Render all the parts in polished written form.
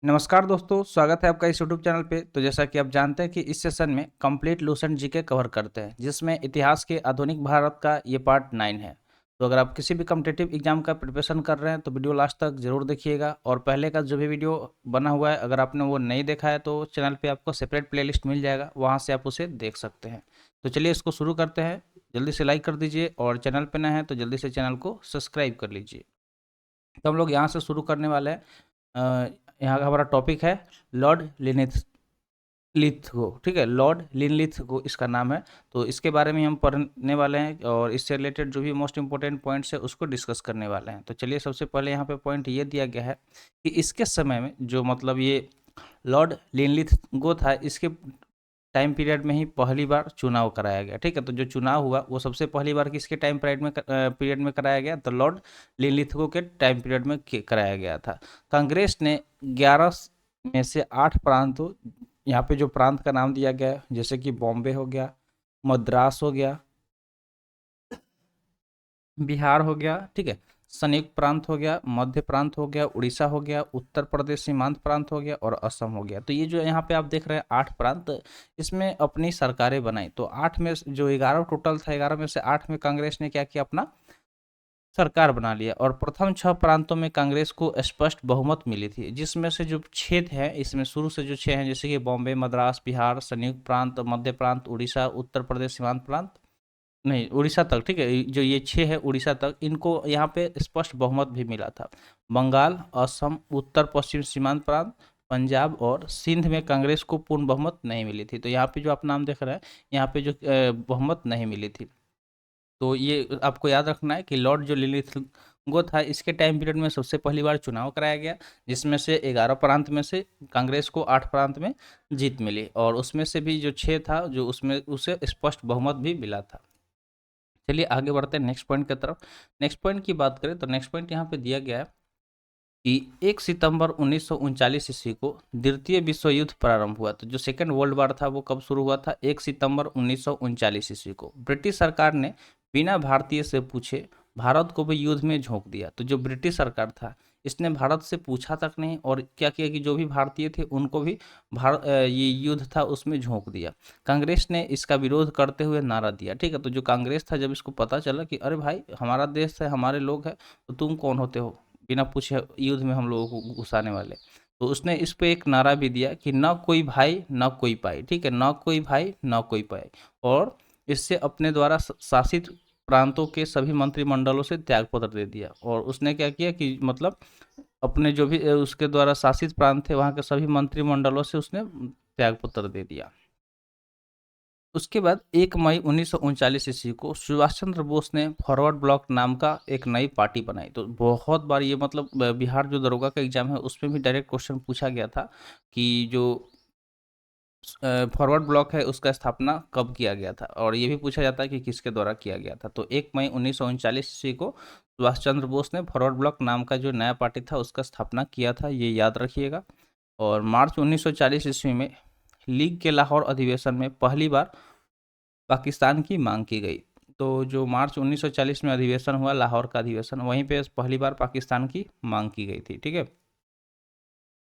नमस्कार दोस्तों, स्वागत है आपका इस यूट्यूब चैनल पे। तो जैसा कि आप जानते हैं कि इस सेशन में कंप्लीट लूसेंट जीके कवर करते हैं, जिसमें इतिहास के आधुनिक भारत का ये पार्ट 9 है। तो अगर आप किसी भी कॉम्पिटिटिव एग्जाम का प्रिपरेशन कर रहे हैं तो वीडियो लास्ट तक जरूर देखिएगा। और पहले का जो भी वीडियो बना हुआ है, अगर आपने वो नहीं देखा है तो चैनल पर आपको सेपरेट प्ले मिल जाएगा, वहाँ से आप उसे देख सकते हैं। तो चलिए इसको शुरू करते हैं। जल्दी से लाइक कर दीजिए और चैनल पर नए हैं तो जल्दी से चैनल को सब्सक्राइब कर लीजिए। तो हम लोग यहाँ से शुरू करने वाले हैं। यहाँ का हमारा टॉपिक है लॉर्ड लिथगो। ठीक है, लॉर्ड लिनलिथगो इसका नाम है। तो इसके बारे में हम पढ़ने वाले हैं और इससे रिलेटेड जो भी मोस्ट इंपॉर्टेंट पॉइंट्स है उसको डिस्कस करने वाले हैं। तो चलिए, सबसे पहले यहाँ पे पॉइंट ये दिया गया है कि इसके समय में जो मतलब ये लॉर्ड लिनलिथगो था, इसके टाइम पीरियड में ही पहली बार चुनाव कराया गया। ठीक है, तो जो चुनाव हुआ वो सबसे पहली बार किसके टाइम पीरियड में कराया गया? तो लॉर्ड लिनलिथगो के टाइम पीरियड में कराया गया था। कांग्रेस ने 11 में से 8 प्रांतों, यहाँ पे जो प्रांत का नाम दिया गया है जैसे कि बॉम्बे हो गया, मद्रास हो गया, बिहार हो गया, ठीक है, संयुक्त प्रांत हो गया, मध्य प्रांत हो गया, उड़ीसा हो गया, उत्तर प्रदेश सीमांत प्रांत हो गया और असम हो गया। तो ये जो यहाँ पे आप देख रहे हैं 8 प्रांत, इसमें अपनी सरकारें बनाई। तो 8 में जो 11 टोटल था, 11 में से 8 में कांग्रेस ने क्या किया? अपना सरकार बना लिया। और प्रथम 6 प्रांतों में कांग्रेस को स्पष्ट बहुमत मिली थी, जिसमें से जो 6 है, इसमें शुरू से जो 6 हैं जैसे कि बॉम्बे, मद्रास, बिहार, संयुक्त प्रांत, मध्य प्रांत, उड़ीसा, उत्तर प्रदेश सीमांत प्रांत, नहीं उड़ीसा तक, ठीक है, जो ये 6 है उड़ीसा तक, इनको यहाँ पे स्पष्ट बहुमत भी मिला था। बंगाल, असम, उत्तर पश्चिम सीमांत प्रांत, पंजाब और सिंध में कांग्रेस को पूर्ण बहुमत नहीं मिली थी। तो यहाँ पे जो आप नाम देख रहे हैं, यहाँ पे जो बहुमत नहीं मिली थी। तो ये आपको याद रखना है कि लॉर्ड जो लिनलिथगो था, इसके टाइम पीरियड में सबसे पहली बार चुनाव कराया गया, जिसमें से 11 प्रांत में से कांग्रेस को 8 प्रांत में जीत मिली और उसमें से भी जो 6 था, जो उसमें उसे स्पष्ट बहुमत भी मिला था। चलिए आगे बढ़ते हैं नेक्स्ट पॉइंट की तरफ। नेक्स्ट पॉइंट की बात करें तो नेक्स्ट पॉइंट यहाँ पे दिया गया है कि 1 सितंबर 1939 ईस्वी को द्वितीय विश्व युद्ध प्रारंभ हुआ। तो जो सेकेंड वर्ल्ड वॉर था वो कब शुरू हुआ था? 1 सितंबर 1939 ईस्वी को। ब्रिटिश सरकार ने बिना भारतीय से पूछे भारत को भी युद्ध में झोंक दिया। तो जो ब्रिटिश सरकार था, इसने भारत से पूछा तक नहीं और क्या किया कि जो भी भारतीय थे उनको भी ये युद्ध था उसमें झोंक दिया। कांग्रेस ने इसका विरोध करते हुए नारा दिया। ठीक है, तो जो कांग्रेस था, जब इसको पता चला कि अरे भाई हमारा देश है, हमारे लोग हैं, तो तुम कौन होते हो बिना पूछे युद्ध में हम लोगों को घुसाने वाले? तो उसने इस पे एक नारा भी दिया कि ना कोई भाई ना कोई पाई। ठीक है, ना कोई भाई ना कोई पाई। और इससे अपने द्वारा शासित प्रांतों के सभी मंत्रिमंडलों से त्यागपत्र दे दिया। और उसने क्या किया कि मतलब अपने जो भी उसके द्वारा शासित प्रांत थे वहाँ के सभी मंत्रिमंडलों से उसने त्यागपत्र दे दिया। उसके बाद 1 मई 1939 ईस्वी को सुभाष चंद्र बोस ने फॉरवर्ड ब्लॉक नाम का एक नई पार्टी बनाई। तो बहुत बार ये मतलब बिहार जो दरोगा का एग्जाम है उसमें भी डायरेक्ट क्वेश्चन पूछा गया था कि जो फॉरवर्ड ब्लॉक है उसका स्थापना कब किया गया था, और ये भी पूछा जाता है कि किसके द्वारा किया गया था। तो 1 मई 1939 ईस्वी को सुभाष चंद्र बोस ने फॉरवर्ड ब्लॉक नाम का जो नया पार्टी था उसका स्थापना किया था, ये याद रखिएगा। और मार्च 1940 ईस्वी में लीग के लाहौर अधिवेशन में पहली बार पाकिस्तान की मांग की गई। तो जो मार्च 1940 में अधिवेशन हुआ, लाहौर का अधिवेशन, वहीं पे पहली बार पाकिस्तान की मांग की गई थी। ठीक है,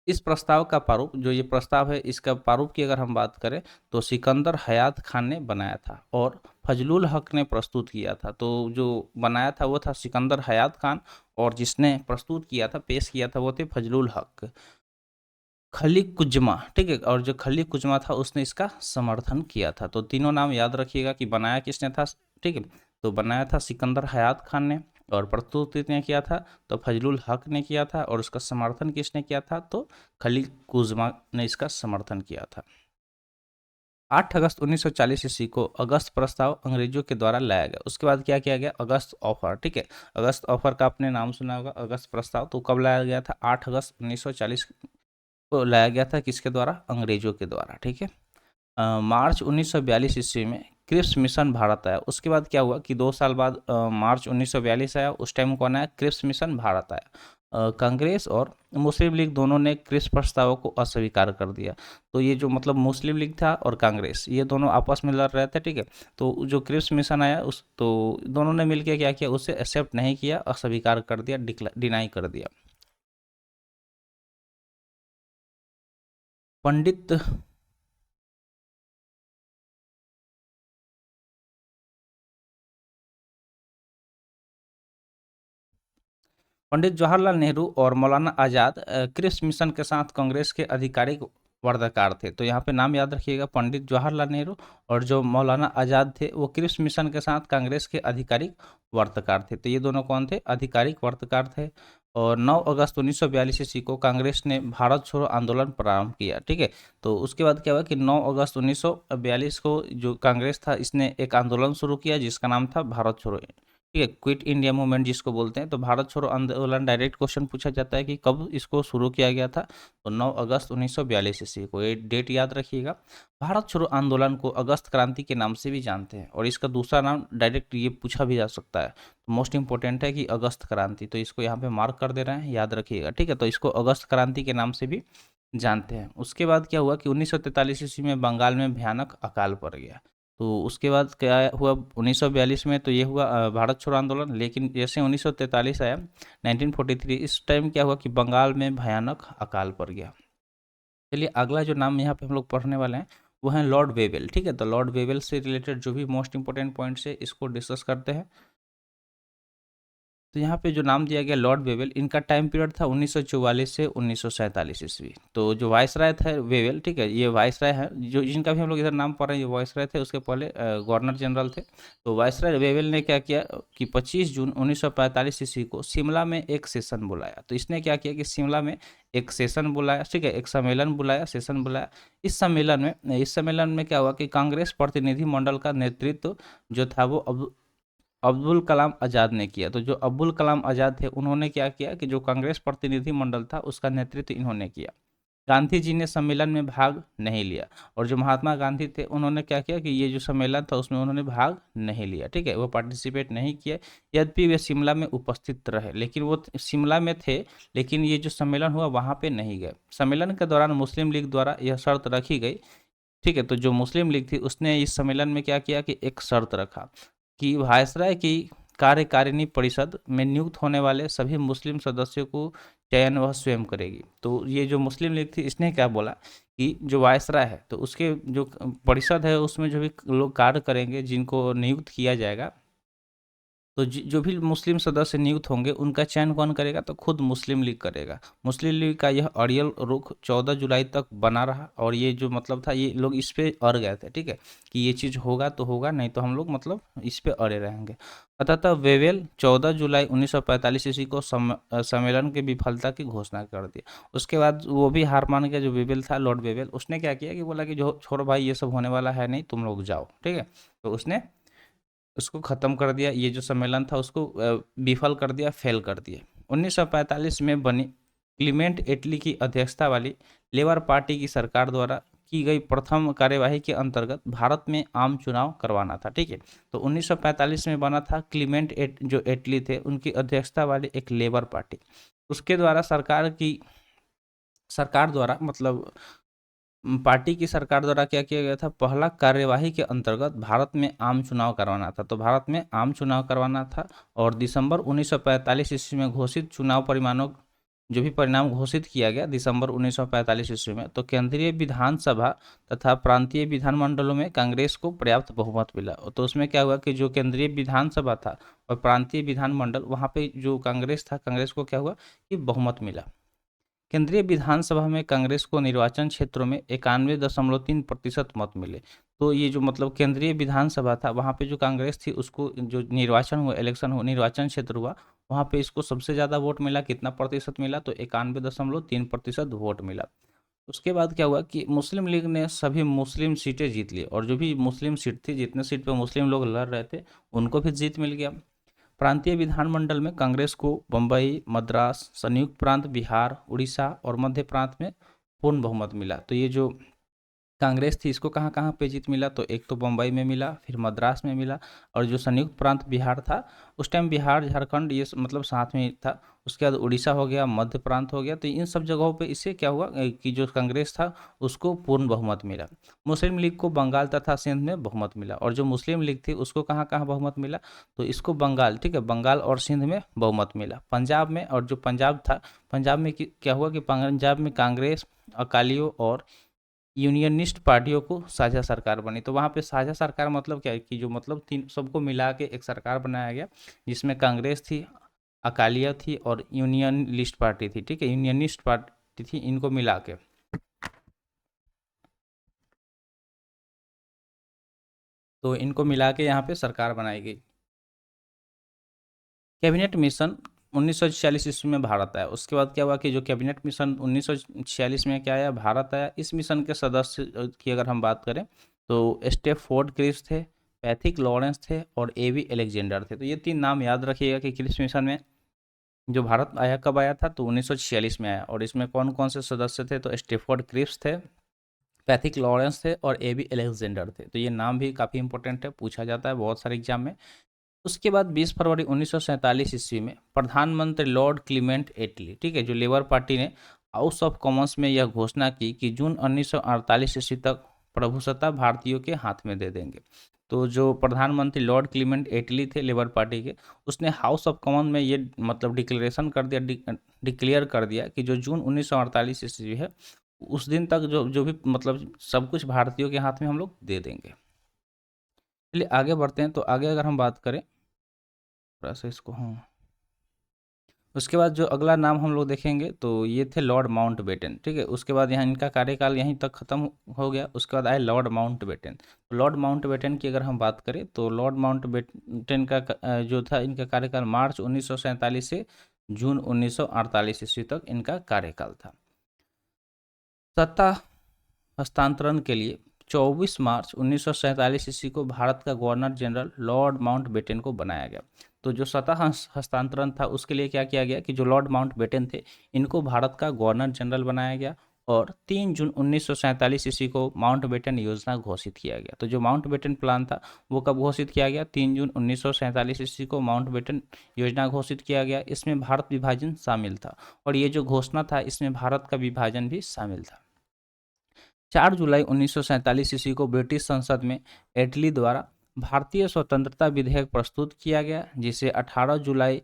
इस प्रस्ताव का प्रारूप, जो ये प्रस्ताव है इसका प्रारूप की अगर हम बात करें तो सिकंदर हयात खान ने बनाया था और फजलुल हक ने प्रस्तुत किया था। तो जो बनाया था वो था सिकंदर हयात खान और जिसने प्रस्तुत किया था, पेश किया था, वो थे फजलुल हक। खलीक कुजमा, ठीक है, और जो खलीक कुजमा था उसने इसका समर्थन किया था। तो तीनों नाम याद रखिएगा कि बनाया किसने था। ठीक है, तो बनाया था सिकंदर हयात खान ने और प्रस्तुत किसने किया था? तो फजलुल हक ने किया था। और उसका समर्थन किसने किया था? तो खलीक कुजमा ने इसका समर्थन किया था। 8 अगस्त 1940 ईस्वी को अगस्त प्रस्ताव अंग्रेजों के द्वारा लाया गया। उसके बाद क्या किया गया? अगस्त ऑफर। ठीक है, अगस्त ऑफर का आपने नाम सुना होगा, अगस्त प्रस्ताव। तो कब लाया गया था? 8 अगस्त 1940 को लाया गया था। किसके द्वारा? अंग्रेजों के द्वारा। ठीक है, मार्च 1942 ईस्वी में क्रिप्स मिशन भारत आया। उसके बाद क्या हुआ कि 2 साल बाद मार्च 1942 आया, उस टाइम कौन आया? क्रिप्स मिशन भारत आया। कांग्रेस और मुस्लिम लीग दोनों ने क्रिप्स प्रस्तावों को अस्वीकार कर दिया। तो ये जो मतलब मुस्लिम लीग था और कांग्रेस, ये दोनों आपस में लड़ रहे थे। ठीक है, तो जो क्रिप्स मिशन आया उस तो दोनों ने मिलकर क्या किया? उसे एक्सेप्ट नहीं किया, अस्वीकार कर दिया, डिनाई कर दिया। पंडित पंडित जवाहरलाल नेहरू और मौलाना आज़ाद क्रिप्स मिशन के साथ कांग्रेस के आधिकारिक वर्ताकार थे। तो यहाँ पे नाम याद रखिएगा, पंडित जवाहरलाल नेहरू और जो मौलाना आज़ाद थे वो क्रिप्स मिशन के साथ कांग्रेस के आधिकारिक वर्ताकार थे। तो ये दोनों कौन थे? आधिकारिक वर्ताकार थे। और 9 अगस्त 1942 ईस्वी को कांग्रेस ने भारत छोड़ो आंदोलन प्रारंभ किया। ठीक है, तो उसके बाद क्या हुआ कि 9 अगस्त 1942 को जो कांग्रेस था इसने एक आंदोलन शुरू किया जिसका नाम था भारत छोड़ो। ठीक है, क्विट इंडिया मूवमेंट जिसको बोलते हैं। तो भारत छोड़ो आंदोलन डायरेक्ट क्वेश्चन पूछा जाता है कि कब इसको शुरू किया गया था, तो 9 अगस्त 1942 ईस्वी को। ये डेट याद रखिएगा। भारत छोड़ो आंदोलन को अगस्त क्रांति के नाम से भी जानते हैं और इसका दूसरा नाम डायरेक्ट ये पूछा भी जा सकता है। तो मोस्ट इंपॉर्टेंट है कि अगस्त क्रांति, तो इसको यहाँ पे मार्क कर दे रहे हैं, याद रखिएगा। ठीक है, तो इसको अगस्त क्रांति के नाम से भी जानते हैं। उसके बाद क्या हुआ कि 1943 ईस्वी में बंगाल में भयानक अकाल पड़ गया। तो उसके बाद क्या हुआ 1942 में, तो ये हुआ भारत छोड़ो आंदोलन। लेकिन जैसे 1943 आया 1943, इस टाइम क्या हुआ कि बंगाल में भयानक अकाल पड़ गया। चलिए अगला जो नाम यहाँ पे हम लोग पढ़ने वाले हैं वो है लॉर्ड वेवेल। ठीक है, तो लॉर्ड वेवेल से रिलेटेड जो भी मोस्ट इंपॉर्टेंट पॉइंट्स है इसको डिस्कस करते हैं। तो यहाँ पे जो नाम दिया गया लॉर्ड वेवेल, इनका टाइम पीरियड था 1944 से 1947 ईस्वी। तो जो वाइसराय थे वेवेल, ठीक है, ये वाइसराय है जो जिनका भी हम लोग इधर नाम पढ़ रहे हैं, ये वाइसराय थे। उसके पहले गवर्नर जनरल थे। तो वाइसराय वेवेल ने क्या किया कि 25 जून 1945 ईस्वी को शिमला में एक सेशन बुलाया। तो इसने क्या किया कि शिमला में एक सेशन बुलाया, ठीक है, एक सम्मेलन बुलाया, सेशन बुलाया। इस सम्मेलन में क्या हुआ कि कांग्रेस प्रतिनिधि मंडल का नेतृत्व जो था वो अब अब्दुल कलाम आज़ाद ने किया। तो जो अब्दुल कलाम आज़ाद थे उन्होंने क्या किया कि जो कांग्रेस प्रतिनिधि मंडल था उसका नेतृत्व इन्होंने किया। गांधी जी ने सम्मेलन में भाग नहीं लिया। और जो महात्मा गांधी थे उन्होंने क्या किया कि ये जो सम्मेलन था उसमें उन्होंने भाग नहीं लिया। ठीक है, वो पार्टिसिपेट नहीं किए। यद्यपि वे शिमला में उपस्थित रहे, लेकिन वो शिमला में थे, लेकिन ये जो सम्मेलन हुआ वहाँ पे नहीं गए। सम्मेलन के दौरान मुस्लिम लीग द्वारा यह शर्त रखी गई। ठीक है, तो जो मुस्लिम लीग थी उसने इस सम्मेलन में क्या किया कि एक शर्त रखा कि वायसराय की कार्यकारिणी परिषद में नियुक्त होने वाले सभी मुस्लिम सदस्यों को चयन वह स्वयं करेगी। तो ये जो मुस्लिम लीग थी इसने क्या बोला कि जो वायसराय है तो उसके जो परिषद है उसमें जो भी लोग कार्य करेंगे जिनको नियुक्त किया जाएगा, तो जो भी मुस्लिम सदस्य नियुक्त होंगे उनका चयन कौन करेगा, तो खुद मुस्लिम लीग करेगा। मुस्लिम लीग का यह अड़ियल रुख 14 जुलाई तक बना रहा और ये जो मतलब था ये लोग इस पे अड़ गए थे। ठीक है, कि ये चीज़ होगा तो होगा, नहीं तो हम लोग मतलब इस पे अड़े रहेंगे। अतः वेवेल 14 जुलाई 1945 ईस्वी को सम्मेलन की विफलता की घोषणा कर दी। उसके बाद वो भी हार मान गया, जो वेवेल था लॉर्ड वेवेल, उसने क्या किया कि बोला कि जो छोड़ो भाई ये सब होने वाला है नहीं, तुम लोग जाओ। ठीक है, तो उसने उसको ख़त्म कर दिया। ये जो सम्मेलन था उसको विफल कर दिया, फेल कर दिया। 1945 में बनी क्लीमेंट एटली की अध्यक्षता वाली लेबर पार्टी की सरकार द्वारा की गई प्रथम कार्यवाही के अंतर्गत भारत में आम चुनाव करवाना था। ठीक है, तो 1945 में बना था जो एटली थे उनकी अध्यक्षता वाली एक लेबर पार्टी। उसके द्वारा सरकार द्वारा मतलब पार्टी की सरकार द्वारा क्या किया गया था, पहला कार्यवाही के अंतर्गत भारत में आम चुनाव करवाना था। तो भारत में आम चुनाव करवाना था और दिसंबर 1945 ईस्वी में घोषित चुनाव परिणामों जो भी परिणाम घोषित किया गया दिसंबर 1945 ईस्वी में, तो केंद्रीय विधानसभा तथा प्रांतीय विधानमंडलों में कांग्रेस को पर्याप्त बहुमत मिला। तो उसमें क्या हुआ कि जो केंद्रीय विधानसभा था और प्रांतीय विधानमंडल वहाँ पे जो कांग्रेस था, कांग्रेस को क्या हुआ कि बहुमत मिला। केंद्रीय विधानसभा में कांग्रेस को निर्वाचन क्षेत्रों में 91.3% मत मिले। तो ये जो मतलब केंद्रीय विधानसभा था वहाँ पे जो कांग्रेस थी उसको जो निर्वाचन हुआ, इलेक्शन हुआ, निर्वाचन क्षेत्र हुआ, वहाँ पे इसको सबसे ज़्यादा वोट मिला। कितना प्रतिशत मिला, तो 91.3% वोट मिला। उसके बाद क्या हुआ कि मुस्लिम लीग ने सभी मुस्लिम सीटें जीत ली और जो भी मुस्लिम सीट थी, जितने सीट पे मुस्लिम लोग लड़ रहे थे उनको भी जीत मिल गया। प्रांतीय विधानमंडल में कांग्रेस को बम्बई, मद्रास, संयुक्त प्रांत बिहार, उड़ीसा और मध्य प्रांत में पूर्ण बहुमत मिला। तो ये जो कांग्रेस थी इसको कहाँ कहाँ पे जीत मिला, तो एक तो बम्बई में मिला, फिर मद्रास में मिला, और जो संयुक्त प्रांत बिहार था उस टाइम बिहार झारखंड ये मतलब साथ में ही था। उसके बाद उड़ीसा हो गया, मध्य प्रांत हो गया। तो इन सब जगहों पे इससे क्या हुआ कि जो कांग्रेस था उसको पूर्ण बहुमत मिला। मुस्लिम लीग को बंगाल तथा सिंध में बहुमत मिला और जो मुस्लिम लीग थी उसको कहाँ कहाँ बहुमत मिला, तो इसको बंगाल, ठीक है, बंगाल और सिंध में बहुमत मिला। पंजाब में, और जो पंजाब था, पंजाब में क्या हुआ कि पंजाब में कांग्रेस, अकालियों और यूनियनिस्ट पार्टियों को साझा सरकार बनी। तो वहाँ पे साझा सरकार मतलब क्या है कि जो मतलब तीन सबको मिला के एक सरकार बनाया गया, जिसमें कांग्रेस थी, अकालिया थी और यूनियनिस्ट पार्टी थी। ठीक है, यूनियनिस्ट पार्टी थी, इनको मिला के, तो इनको मिला के यहाँ पे सरकार बनाई गई। कैबिनेट मिशन 1946 ईस्वी में भारत आया। उसके बाद क्या हुआ कि जो कैबिनेट मिशन 1946 में क्या आया, भारत आया। इस मिशन के सदस्य की अगर हम बात करें तो स्टेफोर्ड क्रिप्स थे, पैथिक लॉरेंस थे और एवी अलेक्जेंडर थे। तो ये तीन नाम याद रखिएगा कि क्रिप्स मिशन में जो भारत आया कब आया था, तो 1946 में आया। और इसमें कौन कौन से सदस्य थे, तो स्टेफोर्ड क्रिप्स थे, पैथिक लॉरेंस थे और एवी अलेक्जेंडर थे। तो ये नाम भी काफ़ी इंपॉर्टेंट है, पूछा जाता है बहुत सारे एग्जाम में। उसके बाद 20 फरवरी 1947 ईस्वी में प्रधानमंत्री लॉर्ड क्लीमेंट एटली, ठीक है, जो लेबर पार्टी ने हाउस ऑफ कॉमन्स में यह घोषणा की कि जून 1948 ईस्वी तक प्रभुसत्ता भारतीयों के हाथ में दे देंगे। तो जो प्रधानमंत्री लॉर्ड क्लीमेंट एटली थे लेबर पार्टी के, उसने हाउस ऑफ कॉमन में ये मतलब डिक्लेरेशन कर दिया, डिक्लेयर कर दिया कि जो जून 1948 ईस्वी है, उस दिन तक जो जो भी मतलब सब कुछ भारतीयों के हाथ में हम लोग दे देंगे। चलिए आगे बढ़ते हैं। तो आगे अगर हम बात करें थोड़ा सा इसको, हाँ, उसके बाद जो अगला नाम हम लोग देखेंगे तो ये थे लॉर्ड माउंटबेटन। ठीक है, उसके बाद यहाँ इनका कार्यकाल यहीं तक खत्म हो गया। उसके बाद आए लॉर्ड माउंटबेटन। तो लॉर्ड माउंटबेटन की अगर हम बात करें तो लॉर्ड माउंटबेटन का जो था इनका कार्यकाल मार्च 1947 से जून 1948 ईस्वी तक इनका कार्यकाल था। सत्ता हस्तांतरण के लिए 24 मार्च 1947 ईस्वी को भारत का गवर्नर जनरल लॉर्ड माउंटबेटन को बनाया गया। तो जो सत्ता हस्तांतरण था उसके लिए क्या किया गया कि जो लॉर्ड माउंटबेटन थे इनको भारत का गवर्नर जनरल बनाया गया। और 3 जून 1947 ईस्वी को माउंटबेटन योजना घोषित किया गया। तो जो माउंटबेटन प्लान था वो कब घोषित किया गया, 3 जून 1947 ईस्वी को माउंटबेटन योजना घोषित किया गया। इसमें भारत विभाजन शामिल था और ये जो घोषणा था इसमें भारत का विभाजन भी शामिल था। 4 जुलाई 1947 ईस्वी को ब्रिटिश संसद में एटली द्वारा भारतीय स्वतंत्रता विधेयक प्रस्तुत किया गया, जिसे 18 जुलाई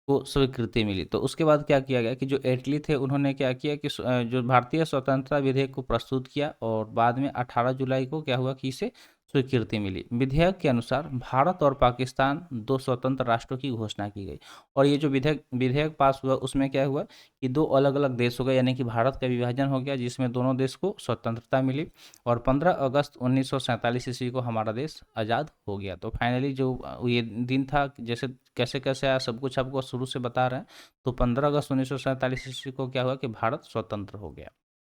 को स्वीकृति मिली। तो उसके बाद क्या किया गया कि जो एटली थे उन्होंने क्या किया कि जो भारतीय स्वतंत्रता विधेयक को प्रस्तुत किया और बाद में 18 जुलाई को क्या हुआ कि इसे स्वीकृति मिली। विधेयक के अनुसार भारत और पाकिस्तान दो स्वतंत्र राष्ट्रों की घोषणा की गई। और ये जो विधेयक विधेयक पास हुआ उसमें क्या हुआ कि दो अलग अलग देश हो गए, यानी कि भारत का विभाजन हो गया जिसमें दोनों देश को स्वतंत्रता मिली। और 15 अगस्त 1947 ईस्वी को हमारा देश आज़ाद हो गया। तो फाइनली जो ये दिन था, जैसे कैसे कैसे आया सब कुछ आपको शुरू से बता रहे हैं। तो 15 अगस्त 1947 ईस्वी को क्या हुआ कि भारत स्वतंत्र हो गया।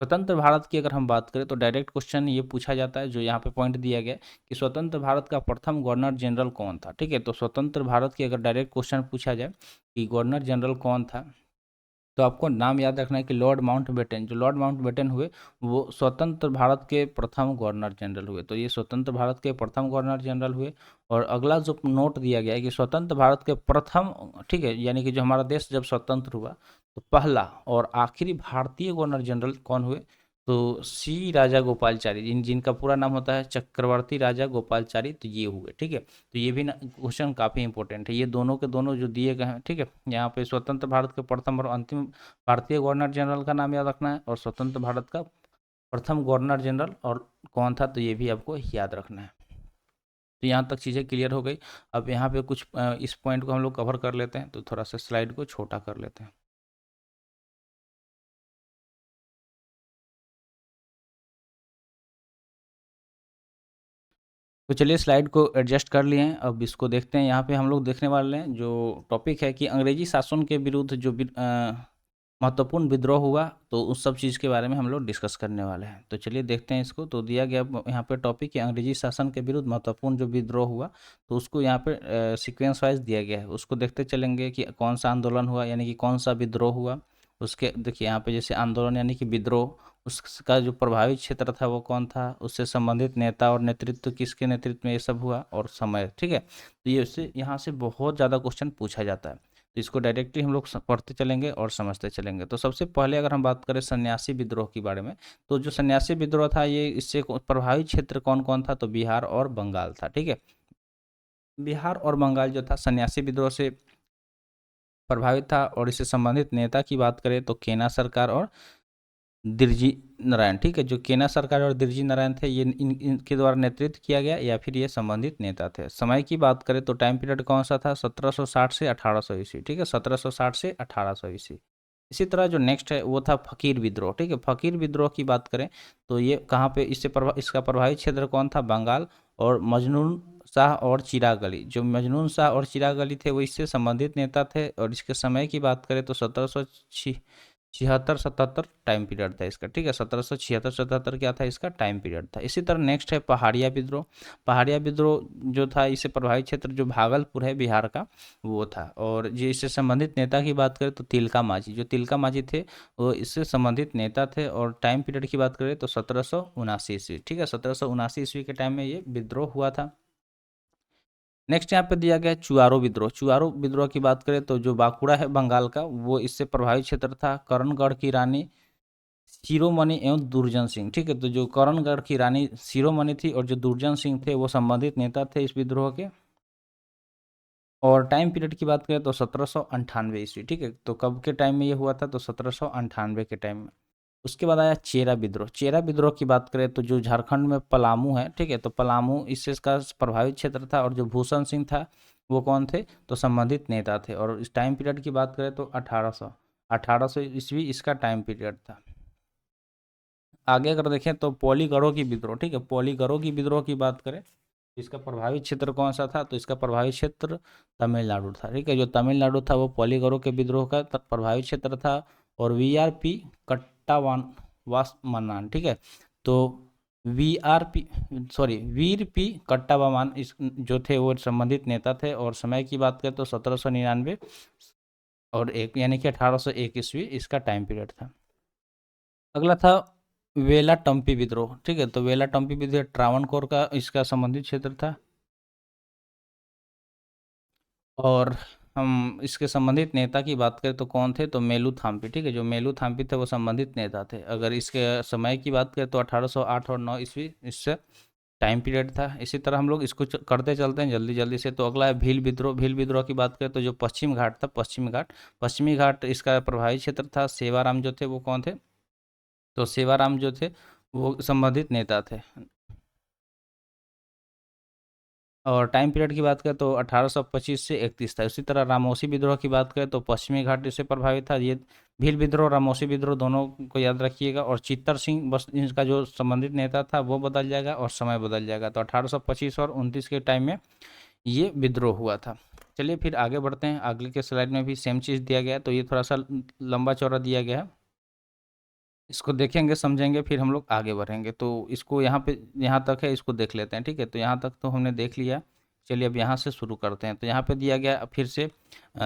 स्वतंत्र भारत की अगर हम बात करें तो डायरेक्ट क्वेश्चन ये पूछा जाता है, जो यहाँ पे पॉइंट दिया गया है कि स्वतंत्र भारत का प्रथम गवर्नर जनरल कौन था। ठीक है, तो स्वतंत्र भारत की अगर डायरेक्ट क्वेश्चन पूछा जाए कि गवर्नर जनरल कौन था, तो आपको नाम याद रखना है कि लॉर्ड माउंटबेटन। जो लॉर्ड माउंटबेटन हुए वो स्वतंत्र भारत के प्रथम गवर्नर जनरल हुए। तो ये स्वतंत्र भारत के प्रथम गवर्नर जनरल हुए। और अगला जो नोट दिया गया है कि स्वतंत्र भारत के प्रथम, ठीक है, यानी कि जो हमारा देश जब स्वतंत्र हुआ तो पहला और आखिरी भारतीय गवर्नर जनरल कौन हुए, तो सी राजा गोपालचारी, जिनका पूरा नाम होता है चक्रवर्ती राजा गोपालचारी, तो ये हुए। ठीक है, तो ये भी ना क्वेश्चन काफ़ी इंपॉर्टेंट है। ये दोनों के दोनों जो दिए गए हैं, ठीक है, यहाँ पे स्वतंत्र भारत के प्रथम और अंतिम भारतीय गवर्नर जनरल का नाम याद रखना है और स्वतंत्र भारत का प्रथम गवर्नर जनरल और कौन था, तो ये भी आपको याद रखना है। तो यहाँ तक चीज़ें क्लियर हो गई। अब यहाँ पे कुछ इस पॉइंट को हम लोग कवर कर लेते हैं। तो थोड़ा सा स्लाइड को छोटा कर लेते हैं। तो चलिए स्लाइड को एडजस्ट कर लिए हैं। अब इसको देखते हैं। यहाँ पे हम लोग देखने वाले हैं जो टॉपिक है कि अंग्रेजी शासन के विरुद्ध जो महत्वपूर्ण विद्रोह हुआ, तो उस सब चीज़ के बारे में हम लोग डिस्कस करने वाले हैं। तो चलिए देखते हैं इसको। तो दिया गया यहाँ पे टॉपिक है अंग्रेजी शासन के विरुद्ध महत्वपूर्ण जो विद्रोह हुआ, तो उसको यहाँ पे सीक्वेंस वाइज दिया गया है। उसको देखते चलेंगे कि कौन सा आंदोलन हुआ, यानी कि कौन सा विद्रोह हुआ। उसके देखिए यहाँ पे जैसे आंदोलन यानी कि विद्रोह, उसका जो प्रभावित क्षेत्र था वो कौन था, उससे संबंधित नेता और नेतृत्व किसके नेतृत्व में ये सब हुआ, और समय। ठीक है, तो ये उससे यहाँ से बहुत ज़्यादा क्वेश्चन पूछा जाता है। तो इसको डायरेक्टली हम लोग पढ़ते चलेंगे और समझते चलेंगे। तो सबसे पहले अगर हम बात करें सन्यासी विद्रोह के बारे में, तो जो सन्यासी विद्रोह था ये इससे प्रभावित क्षेत्र कौन कौन था, तो बिहार और बंगाल था। ठीक है, बिहार और बंगाल जो था सन्यासी विद्रोह से प्रभावित था। और इससे संबंधित नेता की बात करें तो केना सरकार और दिरजी नारायण, ठीक है, जो केना सरकार और दिरजी नारायण थे, ये इनके द्वारा नेतृत्व किया गया या फिर ये संबंधित नेता थे। समय की बात करें तो टाइम पीरियड कौन सा था, 1760 से 1800 ईस्वी, ठीक है, 1760 से 1800 ईस्वी। इसी तरह जो नेक्स्ट है वो था फकीर विद्रोह, ठीक है, फकीर विद्रोह की बात करें तो ये कहाँ पे इसका प्रभावित क्षेत्र कौन था, बंगाल, और मजनून शाह और चिराग अली, जो मजनून शाह और चिराग अली थे वो इससे संबंधित नेता थे। और इसके समय की बात करें तो 1776-77 टाइम पीरियड था इसका, ठीक है, 1776-77 क्या था इसका टाइम पीरियड था। इसी तरह नेक्स्ट है पहाड़िया विद्रोह। पहाड़िया विद्रोह जो था, इससे प्रभावित क्षेत्र जो भागलपुर है बिहार का वो था। और जो इससे संबंधित नेता की बात करें तो तिलका मांझी, जो तिलका मांझी थे वो इससे संबंधित नेता थे। और टाइम पीरियड की बात करें तो 1779 ईस्वी, ठीक है, 1779 ईस्वी के टाइम में ये विद्रोह हुआ था। नेक्स्ट यहाँ पे दिया गया है चुआरो विद्रोह। चुआरो विद्रोह की बात करें तो जो बांकुड़ा है बंगाल का, वो इससे प्रभावित क्षेत्र था। करणगढ़ की रानी शिरोमणि एवं दुर्जन सिंह, ठीक है, तो जो करणगढ़ की रानी शिरोमणि थी और जो दुर्जन सिंह थे वो संबंधित नेता थे इस विद्रोह के। और टाइम पीरियड की बात करें तो 1798 ईस्वी, ठीक है, तो कब के टाइम में ये हुआ था, तो 1798 के टाइम में। उसके बाद आया चेरा विद्रोह। चेरा विद्रोह की बात करें तो जो झारखंड में पलामू है, ठीक है, तो पलामू इससे इसका प्रभावित क्षेत्र था। और जो भूषण सिंह था वो कौन थे, तो संबंधित नेता थे। और इस टाइम पीरियड की बात करें तो 1800 ईस्वी इसका टाइम पीरियड था। आगे अगर देखें तो पॉलीगढ़ों की विद्रोह, ठीक है, पॉलीगढ़ों की विद्रोह की बात करें, इसका प्रभावित क्षेत्र कौन सा था, तो इसका प्रभावित क्षेत्र तमिलनाडु था, ठीक है, जो तमिलनाडु था वो पॉलीगढ़ों के विद्रोह का प्रभावित क्षेत्र था। और वीआरपी कट्टावान वास मन्नान, ठीक है, तो वीआरपी सॉरी वीर पी कट्टावामान इस जो थे वो संबंधित नेता थे। और समय की बात करें तो 1799 और एक यानी कि 1801 ईस्वी इसका टाइम पीरियड था। अगला था वेला टम्पी विद्रोह, ठीक है, तो वेला टम्पी विद्रोह ट्रावणकोर का इसका संबंधित क्षेत्र था। और हम इसके संबंधित नेता की बात करें तो कौन थे, तो मेलू थाम्पी, ठीक है, जो मेलू थाम्पी थे वो संबंधित नेता थे। अगर इसके समय की बात करें तो 1808 और 9 ईस्वी इससे टाइम पीरियड था। इसी तरह हम लोग इसको करते चलते हैं जल्दी जल्दी से। तो अगला है भील विद्रोह। भील विद्रोह की बात करें तो जो पश्चिम घाट था, पश्चिमी घाट इसका प्रभावित क्षेत्र था। सेवाराम जो थे वो कौन थे, तो सेवाराम जो थे वो संबंधित नेता थे। और टाइम पीरियड की बात करें तो 1825 से 31 था। उसी तरह रामोसी विद्रोह की बात करें तो पश्चिमी घाट इससे प्रभावित था। ये भील विद्रोह, रामोसी विद्रोह दोनों को याद रखिएगा। और चित्तर सिंह बस इनका जो संबंधित नेता था वो बदल जाएगा और समय बदल जाएगा। तो 1825 और 29 के टाइम में ये विद्रोह हुआ था। चलिए फिर आगे बढ़ते हैं। अगले के स्लाइड में भी सेम चीज़ दिया गया है, तो ये थोड़ा सा लंबा चौड़ा दिया गया है, इसको देखेंगे समझेंगे फिर हम लोग आगे बढ़ेंगे। तो इसको यहाँ पे यहाँ तक है, इसको देख लेते हैं, ठीक है, तो यहाँ तक तो हमने देख लिया। चलिए अब यहाँ से शुरू करते हैं। तो यहाँ पे दिया गया फिर से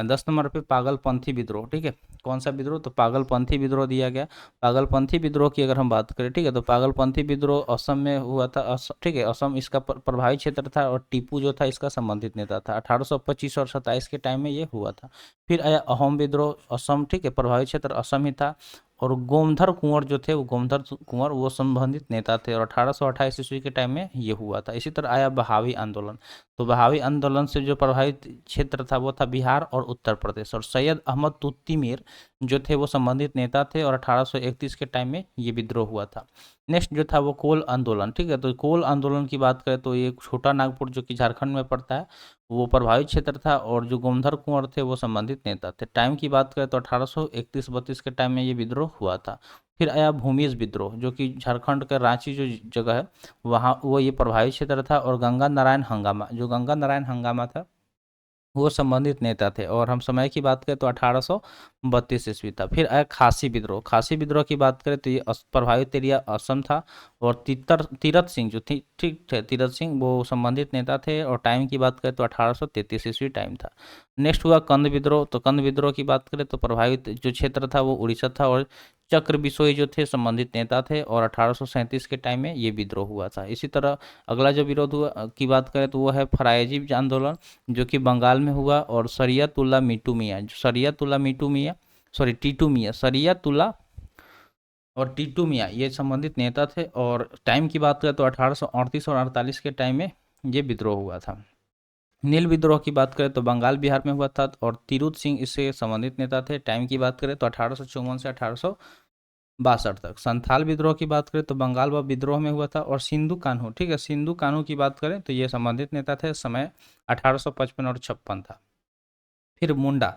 10 नंबर पे पागलपंथी विद्रोह, ठीक है, कौन सा विद्रोह, तो पागलपंथी विद्रोह दिया गया। पागलपंथी विद्रोह की अगर हम बात करें, ठीक है, तो पागलपंथी विद्रोह असम में हुआ था। ठीक है, असम इसका प्रभावित क्षेत्र था। और टीपू जो था इसका संबंधित नेता था। 1825 और 27 के टाइम में ये हुआ था। फिर आया अहोम विद्रोह, असम, ठीक है, प्रभावित क्षेत्र असम ही था। और गोमधर कुंवर जो थे वो गोमधर कुंवर वो संबंधित नेता थे। और 1828 ईस्वी के टाइम में ये हुआ था। इसी तरह आया बहावी आंदोलन। तो बहावी आंदोलन से जो प्रभावित क्षेत्र था वो था बिहार और उत्तर प्रदेश। और सैयद अहमद तुत्तीमीर जो थे वो संबंधित नेता थे। और 1831 के टाइम में ये विद्रोह हुआ था। नेक्स्ट जो था वो कोल आंदोलन, ठीक है, तो कोल आंदोलन की बात करें तो ये छोटा नागपुर जो कि झारखंड में पड़ता है वो प्रभावित क्षेत्र था। और जो गोमधर कुंवर थे वो संबंधित नेता थे। टाइम की बात करें तो 1831-32 के टाइम में ये विद्रोह हुआ था। फिर आया भूमिज विद्रोह जो कि झारखंड का रांची जो जगह है वहाँ वो ये प्रभावित क्षेत्र था। और गंगा नारायण हंगामा, जो गंगा नारायण हंगामा था वो संबंधित नेता थे। और हम समय की बात करें तो 1832 ईस्वी था। फिर आया खासी विद्रोह। खासी विद्रोह की बात करें तो ये प्रभावित एरिया असम था। और तीरथ सिंह जो थी, ठीक थे, तीरथ सिंह वो संबंधित नेता थे। और टाइम की बात करें तो 1833 ईस्वी टाइम था। नेक्स्ट हुआ कंद विद्रोह। तो कंद विद्रोह की बात करें तो प्रभावित जो क्षेत्र था वो उड़ीसा था। और चक्र बिसोई जो थे संबंधित नेता थे। और 1837 के टाइम में ये विद्रोह हुआ था। इसी तरह अगला जो विरोध हुआ की बात करें तो वो है फरायजी आंदोलन जो कि बंगाल में हुआ। और सरियतुल्ला मीटू मियाँ, सरियतुल्ला मीटू मियाँ सॉरी टीटू मियाँ, सरियतुल्ला और टीटू मियाँ ये संबंधित नेता थे। और टाइम की बात करें तो 1838 और 48 के टाइम में ये विद्रोह हुआ था। नील विद्रोह की बात करें तो बंगाल बिहार में हुआ था। और तिरुत सिंह इससे संबंधित नेता थे। टाइम की बात करें तो 1854 से 1800 62 तक। संथाल विद्रोह की बात करें तो बंगाल व विद्रोह में हुआ था। और सिंधु कान्हू, ठीक है, सिंधु कान्हू की बात करें तो ये संबंधित नेता थे, समय 1855 और 56 था। फिर मुंडा,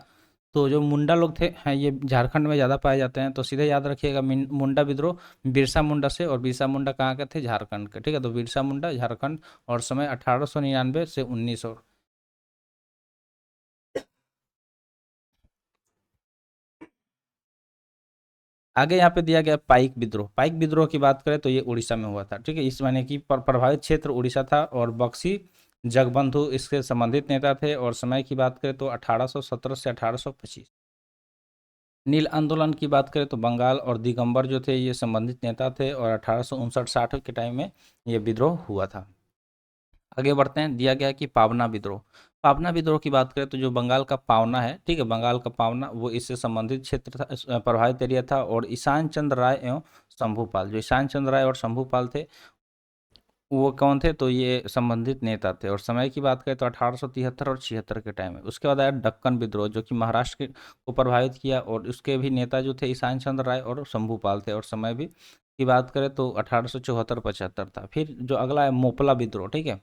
तो जो मुंडा लोग थे हैं ये झारखंड में ज़्यादा पाए जाते हैं, तो सीधे याद रखिएगा मुंडा विद्रोह बिरसा मुंडा से, और बिरसा मुंडा कहाँ के थे, झारखंड के, ठीक है। तो बिरसा मुंडा झारखंड, और समय 1899 से 1900। आगे यहाँ पे दिया गया पाइक विद्रोह। पाइक विद्रोह की बात करें तो ये उड़ीसा में हुआ था, ठीक है। इस माने कि प्रभावित क्षेत्र उड़ीसा था, और बक्सी जगबंधु इसके संबंधित नेता थे। और समय की बात करें तो 1817 से 1825। नील आंदोलन की बात करें तो बंगाल और दिगंबर जो थे ये संबंधित नेता थे, और 1859-60 के टाइम में ये विद्रोह हुआ था। आगे बढ़ते हैं, दिया गया कि पावना विद्रोह। पावना विद्रोह की बात करें तो जो बंगाल का पावना है, ठीक है, बंगाल का पावना वो इससे संबंधित क्षेत्र था, प्रभावित एरिया था। और ईशान चंद्र राय एवं शंभूपाल, जो ईशान चंद्र राय और शंभूपाल थे वो कौन थे, तो ये संबंधित नेता थे। और समय की बात करें तो 1873 और 76 के टाइम में। उसके बाद आया दक्कन विद्रोह, जो कि महाराष्ट्र को प्रभावित किया, और उसके भी नेता जो थे ईशान चंद्र राय और शंभूपाल थे। और समय भी की बात करें तो 1874-75 था। फिर जो अगला है मोपला विद्रोह, ठीक है।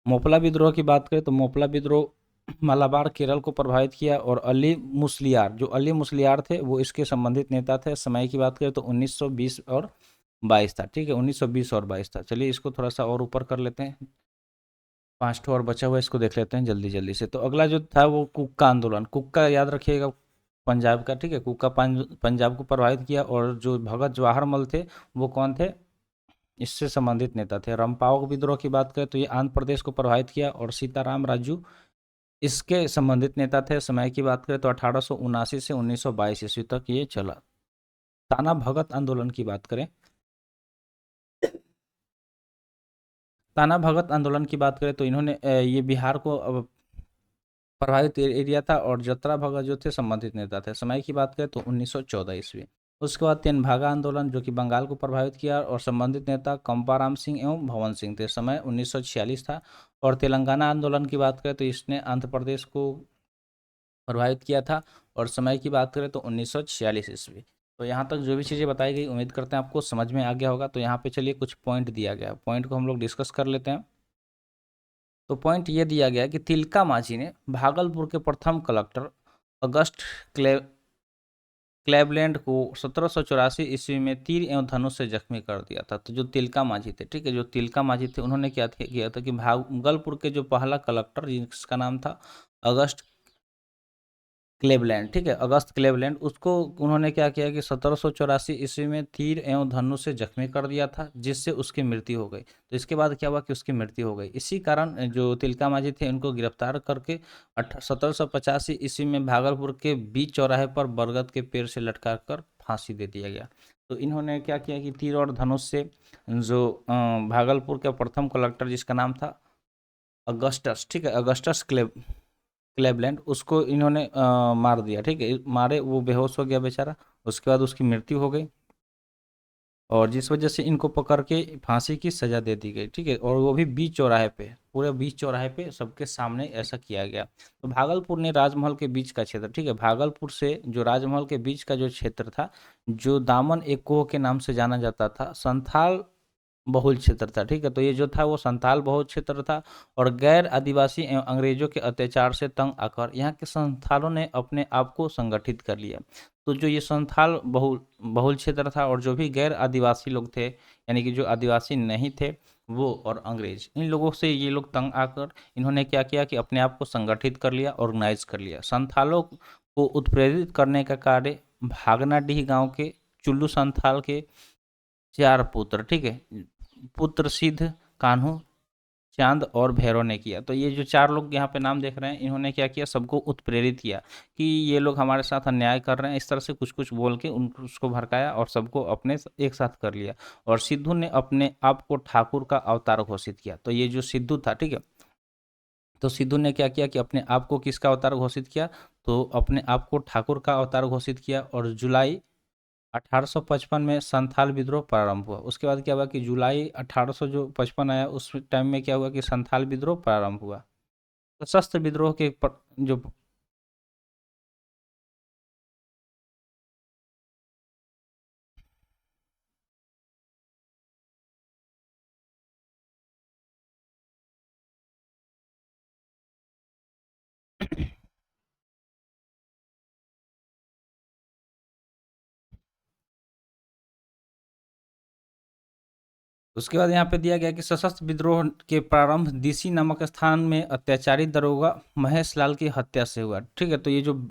मोपला विद्रोह की बात करें तो मोपला विद्रोह मालाबार केरल को प्रभावित किया, और अली मुस्लियार, जो अली मुस्लियार थे वो इसके संबंधित नेता थे। समय की बात करें तो 1920 और 22 था, ठीक है, 1920 और 22 था। चलिए इसको थोड़ा सा और ऊपर कर लेते हैं, 5 ठो और बचा हुआ है, इसको देख लेते हैं जल्दी जल्दी से। तो अगला जो था वो कुक्का आंदोलन। कुक्का याद रखिएगा, पंजाब का, ठीक है। कुक्का पंजाब को प्रभावित किया। और जो भगत जवाहर मल थे वो कौन थे, इससे संबंधित नेता थे। रंपाओ विद्रोह की बात करें तो ये आंध्र प्रदेश को प्रभावित किया, और सीताराम राजू इसके संबंधित नेता थे। समय की बात करें तो 1879 से 1922 ईस्वी तक ये चला। ताना भगत आंदोलन की बात करें, ताना भगत आंदोलन की बात करें तो इन्होंने ये बिहार को प्रभावित एरिया था, और जतरा भगत जो थे संबंधित नेता थे। समय की बात करें तो 1914 ईस्वी। उसके बाद तेनभागा आंदोलन, जो कि बंगाल को प्रभावित किया, और संबंधित नेता कंपाराम सिंह एवं भवन सिंह थे। समय 1946 था। और तेलंगाना आंदोलन की बात करें तो इसने आंध्र प्रदेश को प्रभावित किया था। और समय की बात करें तो 1946 ईस्वी। तो यहाँ तक जो भी चीज़ें बताई गई उम्मीद करते हैं आपको समझ में आ गया होगा। तो यहाँ पे चलिए कुछ पॉइंट दिया गया, पॉइंट को हम लोग डिस्कस कर लेते हैं। तो पॉइंट ये दिया गया कि तिलका मांझी ने भागलपुर के प्रथम कलेक्टर अगस्त क्ले क्लेवलैंड को 1784 ईस्वी में तीर एवं धनुष से जख्मी कर दिया था। तो जो तिलका मांझी थे, ठीक है, जो तिलका मांझी थे उन्होंने क्या किया था कि भागलपुर के जो पहला कलेक्टर जिसका नाम था अगस्त क्लेवलैंड, ठीक है, अगस्त क्लेवलैंड, उसको उन्होंने क्या किया कि 1784 ईस्वी में तीर एवं धनुष से जख्मी कर दिया था, जिससे उसकी मृत्यु हो गई। तो इसके बाद क्या हुआ कि उसकी मृत्यु हो गई। इसी कारण जो तिलका मांझी थे उनको गिरफ्तार करके 1785 ईस्वी में भागलपुर के बीच चौराहे पर बरगद के पेड़ से लटका कर फांसी दे दिया गया। तो इन्होंने क्या किया कि तीर और धनुष से जो भागलपुर के प्रथम कलेक्टर जिसका नाम था अगस्टस, ठीक है, अगस्टस क्लेवलैंड, उसको इन्होंने मार दिया, ठीक है, मारे, वो बेहोश हो गया बेचारा। उसके बाद उसकी मृत्यु हो गई, और जिस वजह से इनको पकड़ के फांसी की सजा दे दी गई, ठीक है। और वो भी बीच चौराहे पे, पूरे बीच चौराहे पे सबके सामने ऐसा किया गया। तो भागलपुर ने राजमहल के बीच का क्षेत्र, ठीक है, भागलपुर से जो राजमहल के बीच का जो क्षेत्र था, जो दामन एक कोह के नाम से जाना जाता था, संथाल बहुल क्षेत्र था, ठीक है। तो ये जो था वो संथाल बहुल क्षेत्र था, और गैर आदिवासी एवं अंग्रेजों के अत्याचार से तंग आकर यहाँ के संथालों ने अपने आप को संगठित कर लिया। तो जो ये संथाल बहुल बहुल क्षेत्र था, और जो भी गैर आदिवासी लोग थे, यानी कि जो आदिवासी नहीं थे वो और अंग्रेज, इन लोगों से ये लोग तंग आकर इन्होंने क्या किया कि अपने आप को संगठित कर लिया, ऑर्गेनाइज कर लिया। संथालों को उत्प्रेरित करने का कार्य भागनाडीह गांव के चुल्लू संथाल के 4 पुत्र, ठीक है, पुत्र सिद्ध, कान्हू, चांद और भैरव ने किया। तो ये जो 4 लोग यहाँ पे नाम देख रहे हैं, इन्होंने क्या किया, सबको उत्प्रेरित किया कि ये लोग हमारे साथ अन्याय कर रहे हैं, इस तरह से कुछ कुछ बोल के उसको भड़काया, और सबको अपने एक साथ कर लिया। और सिद्धू ने अपने आप को ठाकुर का अवतार घोषित किया। तो ये जो सिद्धू था, ठीक है, तो सिद्धू ने क्या किया कि अपने आप को किसका अवतार घोषित किया, तो अपने आप को ठाकुर का अवतार घोषित किया। और जुलाई 1855 में संथाल विद्रोह प्रारंभ हुआ। उसके बाद क्या हुआ कि जुलाई 1855 आया, उस टाइम में क्या हुआ कि संथाल विद्रोह प्रारंभ हुआ। सशस्त्र विद्रोह के जो उसके बाद यहाँ पे दिया गया कि सशस्त्र विद्रोह के प्रारंभ दीसी नामक स्थान में अत्याचारी दरोगा महेश लाल की हत्या से हुआ। ठीक है, तो ये जो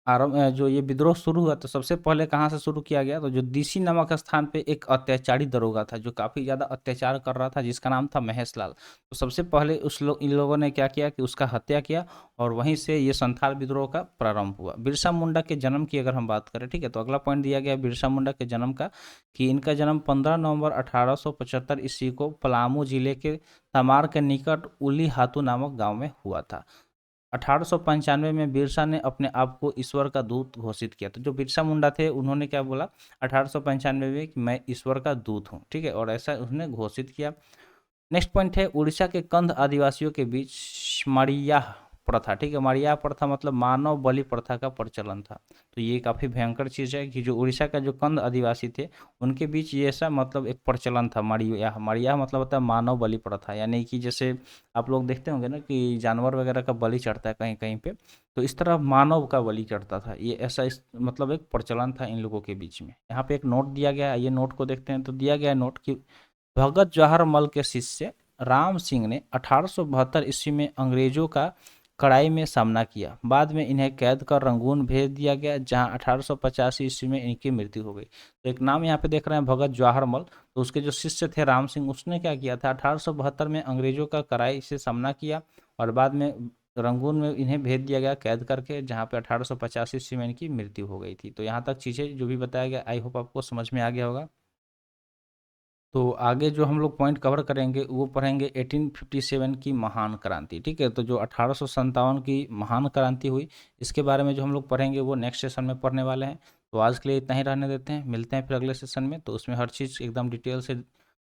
जो ये विद्रोह शुरू हुआ तो सबसे पहले कहाँ से शुरू किया गया, तो जो दीसी नामक स्थान पे एक अत्याचारी दरोगा था जो काफ़ी ज़्यादा अत्याचार कर रहा था, जिसका नाम था महेश लाल। तो सबसे पहले इन लोगों ने क्या किया कि उसका हत्या किया, और वहीं से ये संथाल विद्रोह का प्रारंभ हुआ। बिरसा मुंडा के जन्म की अगर हम बात करें, ठीक है, तो अगला पॉइंट दिया गया बिरसा मुंडा के जन्म का, कि इनका जन्म 15 नवंबर 1875 ईस्वी को पलामू जिले के तमार के निकट उली हातू नामक गांव में हुआ था। 1895 में बिरसा ने अपने आप को ईश्वर का दूत घोषित किया। तो जो बिरसा मुंडा थे उन्होंने क्या बोला 1895 में कि मैं ईश्वर का दूत हूँ, ठीक है, और ऐसा उन्होंने घोषित किया। नेक्स्ट पॉइंट है उड़ीसा के कंध आदिवासियों के बीच मड़ियाह प्रथा। ठीक है, मड़ियाह प्रथा मतलब मानव बलि प्रथा का प्रचलन था। तो ये काफ़ी भयंकर चीज़ है कि जो उड़ीसा का जो कंध आदिवासी थे उनके बीच ये ऐसा मतलब एक प्रचलन था मड़ियाह। मड़ियाह मतलब होता है मानव बलि प्रथा, यानी कि जैसे आप लोग देखते होंगे ना कि जानवर वगैरह का बलि चढ़ता है कहीं कहीं पे, तो इस तरह मानव का बलि चढ़ता था। ये ऐसा मतलब एक प्रचलन था इन लोगों के बीच में। यहाँ पे एक नोट दिया गया है, ये नोट को देखते हैं। तो दिया गया है नोट कि भगत जवाहर मल के शिष्य राम सिंह ने 1872 ईस्वी में अंग्रेजों का कड़ाई में सामना किया। बाद में इन्हें कैद कर रंगून भेज दिया गया, जहां 1885 ईस्वी में इनकी मृत्यु हो गई। तो एक नाम यहाँ पे देख रहे हैं भगत जवाहर मल, तो उसके जो शिष्य थे राम सिंह, उसने क्या किया था 1872 में अंग्रेजों का कड़ाई से सामना किया, और बाद में रंगून में इन्हें भेज दिया गया कैद करके, जहाँ पे 1885 ईस्वी में इनकी मृत्यु हो गई थी। तो यहाँ तक चीज़ें जो भी बताया गया आई होप आपको समझ में आ गया होगा। तो आगे जो हम लोग पॉइंट कवर करेंगे वो पढ़ेंगे 1857 की महान क्रांति। ठीक है, तो जो 1857 की महान क्रांति हुई इसके बारे में जो हम लोग पढ़ेंगे वो नेक्स्ट सेशन में पढ़ने वाले हैं। तो आज के लिए इतना ही रहने देते हैं, मिलते हैं फिर अगले सेशन में। तो उसमें हर चीज़ एकदम डिटेल से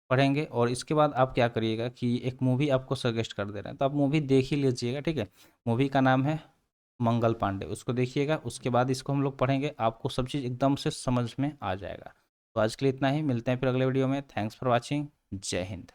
पढ़ेंगे, और इसके बाद आप क्या करिएगा कि एक मूवी आपको सजेस्ट कर दे रहे हैं तो आप मूवी देख ही लीजिएगा। ठीक है, मूवी का नाम है मंगल पांडे, उसको देखिएगा, उसके बाद इसको हम लोग पढ़ेंगे, आपको सब चीज़ एकदम से समझ में आ जाएगा। तो आज के लिए इतना ही, मिलते हैं फिर अगले वीडियो में। थैंक्स फॉर वॉचिंग, जय हिंद।